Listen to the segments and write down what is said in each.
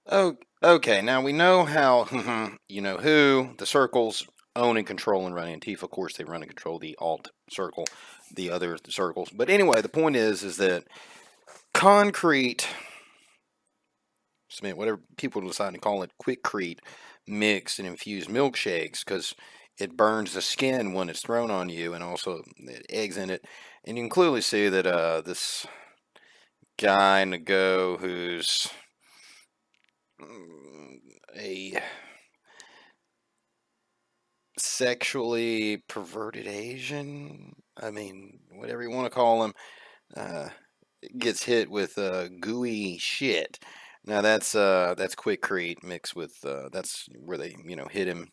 Oh, okay. Now we know how, you know, who the circles own and control and run Antifa. Of course, they run and control the alt circle, the other circles. But anyway, the point is that concrete cement, whatever people decide to call it, quickcrete mixed and infused milkshakes, because it burns the skin when it's thrown on you, and also the eggs in it. And you can clearly see that this guy in the go who's a sexually perverted Asian. I mean, whatever you want to call him, uh, gets hit with gooey shit. Now that's quickcrete mixed with that's where they hit him.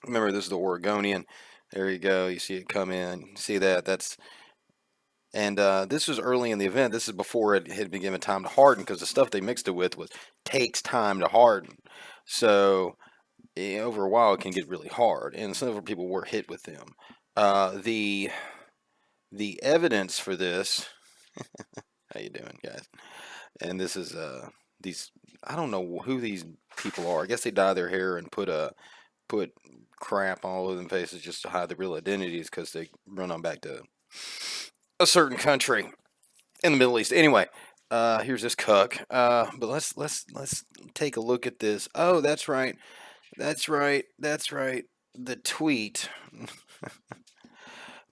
Remember, this is the Oregonian. There you go. You see it come in. See that? That's and this was early in the event. This is before it had been given time to harden because the stuff they mixed it with was takes time to harden. So over a while it can get really hard, and several people were hit with them. The evidence for this, how you doing, guys? And this is these I don't know who these people are. I guess they dye their hair and put crap all over their faces just to hide their real identities because they run on back to a certain country in the Middle East. Anyway, here's this cuck. But let's take a look at this. Oh, that's right. That's right. That's right. The tweet.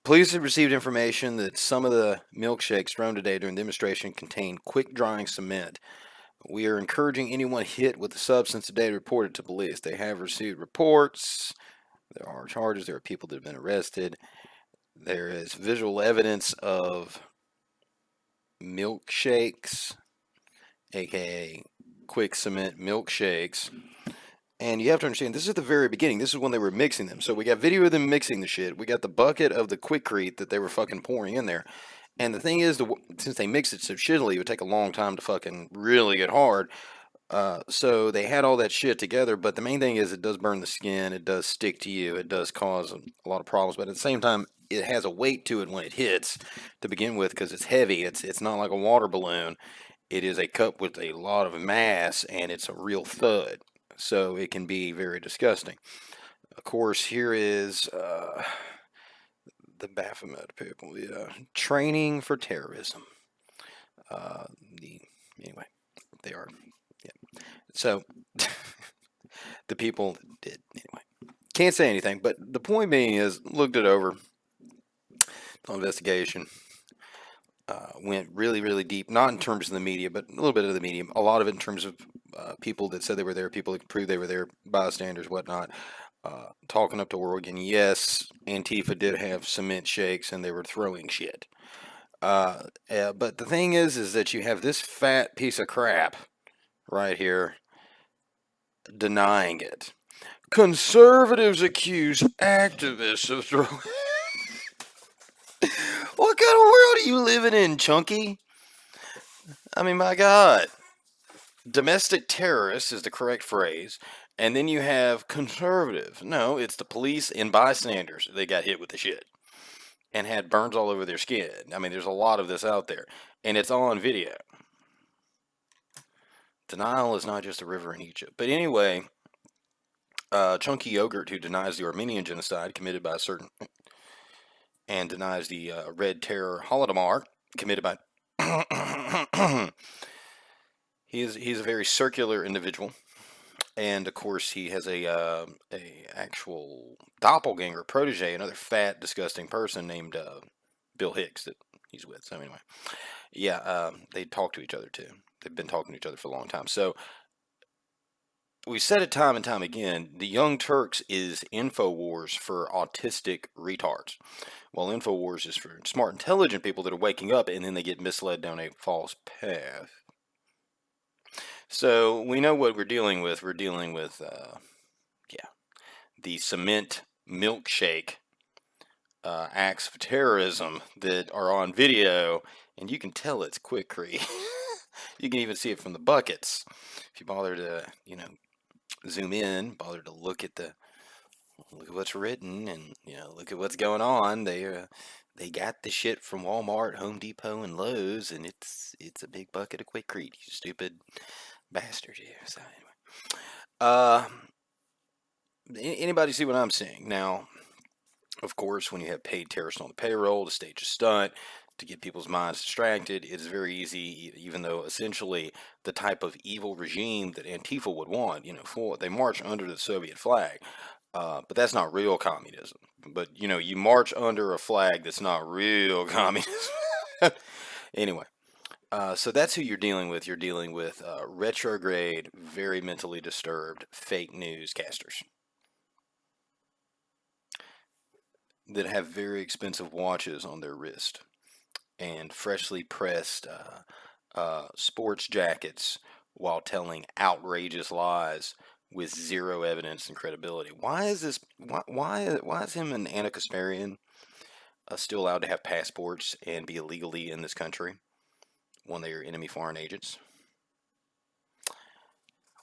Police have received information that some of the milkshakes thrown today during the demonstration contain quick drying cement. We are encouraging anyone hit with the substance today to report it to police. They have received reports. There are charges. There are people that have been arrested. There is visual evidence of milkshakes, aka quick cement milkshakes. And you have to understand, this is the very beginning. This is when they were mixing them. So we got video of them mixing the shit. We got the bucket of the quickcrete that they were fucking pouring in there. And the thing is, since they mixed it so shittily, it would take a long time to fucking really get hard. So they had all that shit together. But the main thing is, it does burn the skin. It does stick to you. It does cause a lot of problems. But at the same time, it has a weight to it when it hits to begin with because it's heavy. It's not like a water balloon. It is a cup with a lot of mass, and it's a real thud. So it can be very disgusting. Of course, here is the Baphomet people. Yeah, training for terrorism. Uh, the anyway, they are. Yeah. So the people did anyway. Can't say anything, but the point being is, looked it over. Investigation went really, really deep. Not in terms of the media, but a little bit of the media. A lot of it in terms of people that said they were there, people that proved they were there, bystanders, whatnot. Talking up to Oregon, yes, Antifa did have cement shakes and they were throwing shit. But the thing is that you have this fat piece of crap right here denying it. Conservatives accuse activists of throwing. What kind of world are you living in, Chunky? I mean, my God. Domestic terrorist is the correct phrase. And then you have conservative. No, it's the police and bystanders. They got hit with the shit and had burns all over their skin. I mean, there's a lot of this out there, and it's on video. Denial is not just a river in Egypt. But anyway, Chunky Yogurt, who denies the Armenian genocide committed by a certain and denies the Red Terror Holodomor committed by. He's a very circular individual, and of course he has a actual doppelganger protege, another fat, disgusting person named Bill Hicks that he's with. So anyway, yeah, they talk to each other too. They've been talking to each other for a long time. So we said it time and time again. The Young Turks is InfoWars for autistic retards. While InfoWars is for smart, intelligent people that are waking up and then they get misled down a false path. So we know what we're dealing with. We're dealing with, yeah, the cement milkshake acts of terrorism that are on video, and you can tell it's quickcrete. You can even see it from the buckets. If you bother to, zoom in, bother to look at what's written, and look at what's going on. They got the shit from Walmart, Home Depot, and Lowe's, and it's a big bucket of quickcrete. You stupid Bastard you. So anyway. Uh, anybody see what I'm seeing? Now, of course, when you have paid terrorists on the payroll to stage a stunt, to get people's minds distracted, it's very easy, even though essentially the type of evil regime that Antifa would want, they march under the Soviet flag. But that's not real communism. But, you march under a flag that's not real communism. Anyway, so that's who you're dealing with. You're dealing with retrograde, very mentally disturbed fake newscasters that have very expensive watches on their wrist and freshly pressed sports jackets while telling outrageous lies with zero evidence and credibility. Why is this? Why is him and Anna Kasparian still allowed to have passports and be illegally in this country when they are enemy foreign agents?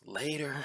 Later.